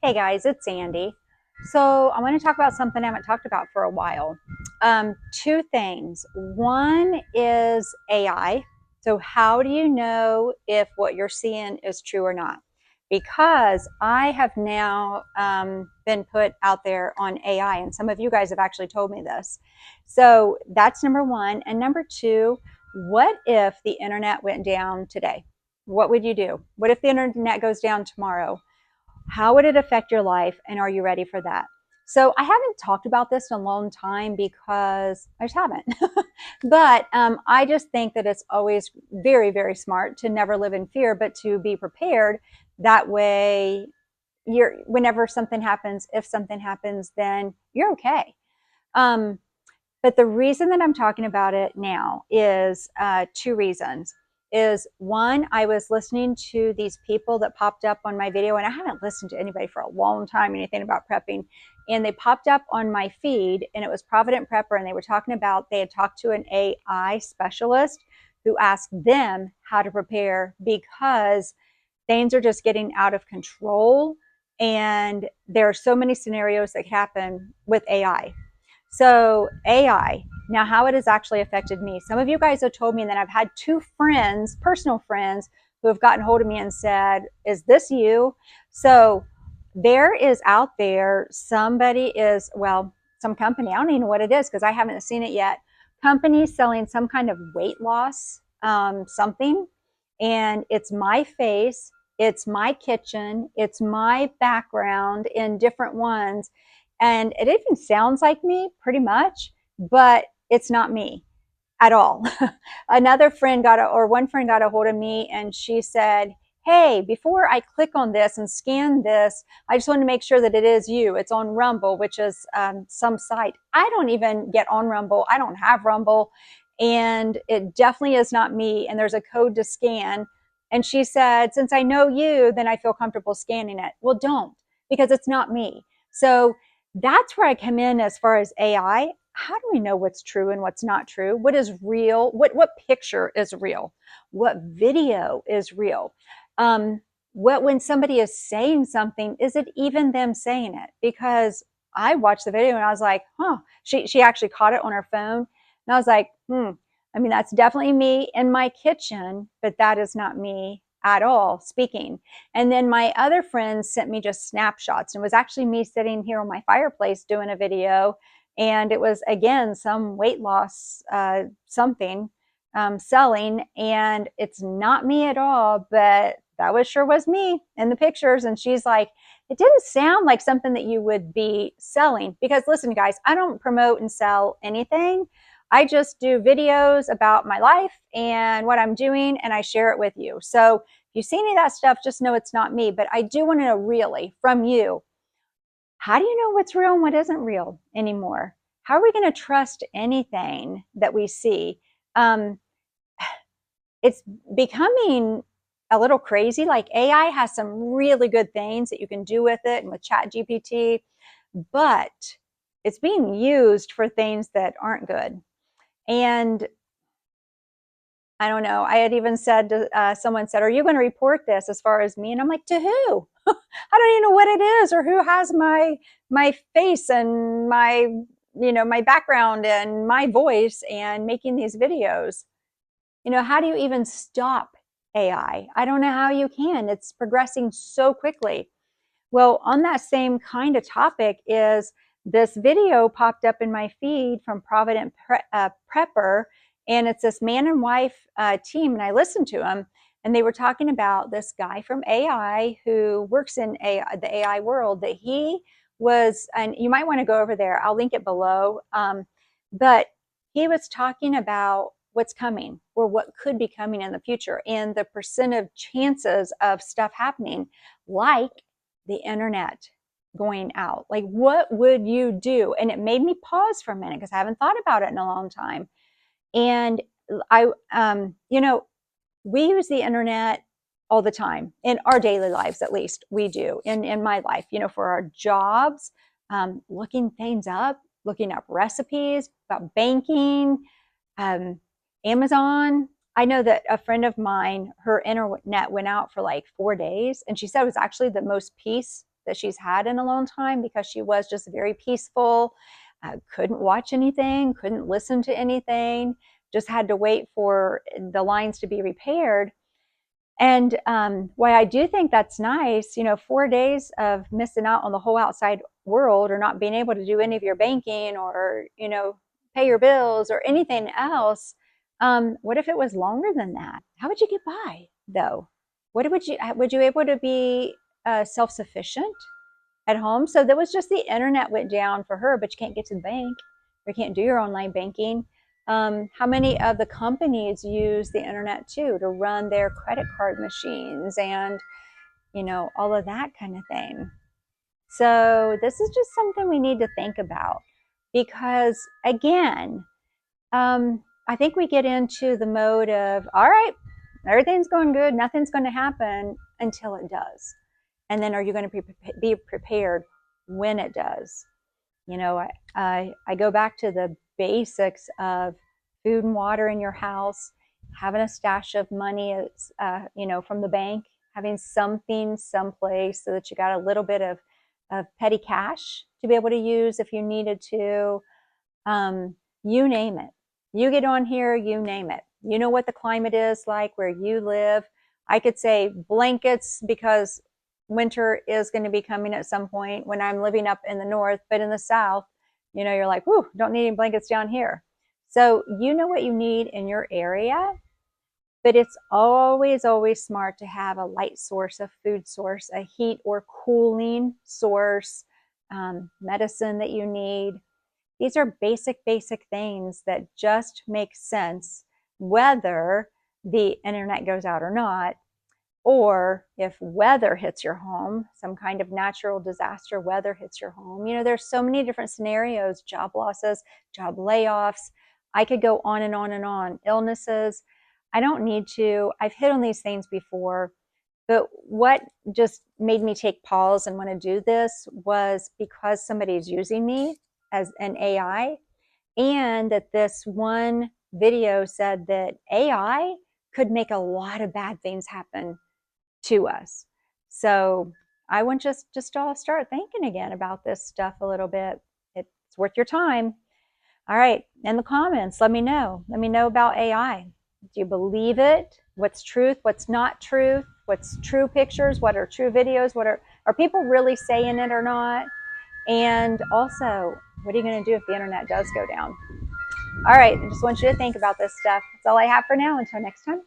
Hey guys, it's Sandy. So I want to talk about something I haven't talked about for a while. Two things. One is AI. So how do you know if what you're seeing is true or not? Because I have now been put out there on AI, and some of you guys have actually told me this. So that's number one. And number two, what if the internet went down today? What would you do? What if the internet goes down tomorrow? How would it affect your life? And are you ready for that? So I haven't talked about this in a long time because I just haven't. But I just think that it's always very, very smart to never live in fear, but to be prepared. That way, whenever something happens, if something happens, then you're okay. Um, but the reason that I'm talking about it now is two reasons. Is one, I was listening to these people that popped up on my video, and I haven't listened to anybody for a long time, anything about prepping. And they popped up on my feed, and it was Provident Prepper, and they were talking about they had talked to an AI specialist who asked them how to prepare because things are just getting out of control. And there are so many scenarios that happen with AI. So AI, now how it has actually affected me. Some of you guys have told me that I've had two friends, personal friends, who have gotten hold of me and said, is this you? So there is out there, somebody is, well, some company, I don't even know what it is because I haven't seen it yet. Company selling some kind of weight loss, something. And it's my face, it's my kitchen, it's my background in different ones, and it even sounds like me pretty much, but it's not me at all. One friend got a hold of me and she said, hey, before I click on this and scan this, I just want to make sure that it is you. It's on Rumble, which is some site. I don't even get on Rumble. I don't have Rumble. And it definitely is not me. And there's a code to scan. And she said, since I know you, then I feel comfortable scanning it. Well, don't, because it's not me. So that's where I come in as far as AI. How do we know what's true and what's not true? What is real? What picture is real? What video is real? What when somebody is saying something, is it even them saying it? Because I watched the video and I was like, huh. She actually caught it on her phone, and I was like, I mean, that's definitely me in my kitchen, but that is not me at all speaking. And then my other friends sent me just snapshots, and it was actually me sitting here on my fireplace doing a video. And it was, again, some weight loss, something selling. And it's not me at all, but that sure was me in the pictures. And she's like, it didn't sound like something that you would be selling. Because listen, guys, I don't promote and sell anything. I just do videos about my life and what I'm doing, and I share it with you. So if you see any of that stuff, just know it's not me. But I do want to know really from you, how do you know what's real and what isn't real anymore? How are we going to trust anything that we see? It's becoming a little crazy. Like AI has some really good things that you can do with it and with Chat GPT, but it's being used for things that aren't good. And I don't know. I had even said to someone said, "Are you going to report this as far as me?" And I'm like, "To who? I don't even know what it is or who has my face and my background and my voice and making these videos. How do you even stop AI? I don't know how you can. It's progressing so quickly." Well, on that same kind of topic is this video popped up in my feed from Provident Prepper, and it's this man and wife team, and I listened to them, and they were talking about this guy from AI who works in the AI world, that he was, and you might want to go over there. I'll link it below. But he was talking about what's coming or what could be coming in the future and the percent of chances of stuff happening, like the internet going out. Like, what would you do? And it made me pause for a minute because I haven't thought about it in a long time. And I, we use the internet all the time in our daily lives. At least we do in my life, for our jobs, looking things up, looking up recipes about banking, Amazon. I know that a friend of mine, her internet went out for like 4 days, and she said it was actually the most peace that she's had in a long time, because she was just very peaceful, couldn't watch anything, couldn't listen to anything, just had to wait for the lines to be repaired. And why I do think that's nice, 4 days of missing out on the whole outside world, or not being able to do any of your banking, or, pay your bills or anything else. What if it was longer than that? How would you get by, though? Would you able to be self-sufficient at home? So there was just the internet went down for her, but you can't get to the bank, or you can't do your online banking. How many of the companies use the internet too to run their credit card machines, and all of that kind of thing? So this is just something we need to think about, because again, I think we get into the mode of, all right, everything's going good, nothing's going to happen until it does. And then are you going to be prepared when it does? I go back to the basics of food and water in your house, having a stash of money, from the bank, having something someplace so that you got a little bit of petty cash to be able to use if you needed to. You name it. You get on here, you name it. You know what the climate is like where you live. I could say blankets, because winter is going to be coming at some point when I'm living up in the north, but in the south, you're like, whoo, don't need any blankets down here. So you know what you need in your area, but it's always, always smart to have a light source, a food source, a heat or cooling source, medicine that you need. These are basic, basic things that just make sense whether the internet goes out or not, or if weather hits your home, some kind of natural disaster weather hits your home. There's so many different scenarios: job losses, job layoffs. I could go on and on and on. Illnesses. I don't need to. I've hit on these things before, but what just made me take pause and want to do this was because somebody's using me as an AI, and that this one video said that AI could make a lot of bad things happen to us. So I want just all start thinking again about this stuff a little bit. It's worth your time. All right, in the comments, let me know. Let me know about AI. Do you believe it? What's truth? What's not truth? What's true pictures? What are true videos? What are people really saying it or not? And also, what are you going to do if the internet does go down? All right, I just want you to think about this stuff. That's all I have for now. Until next time.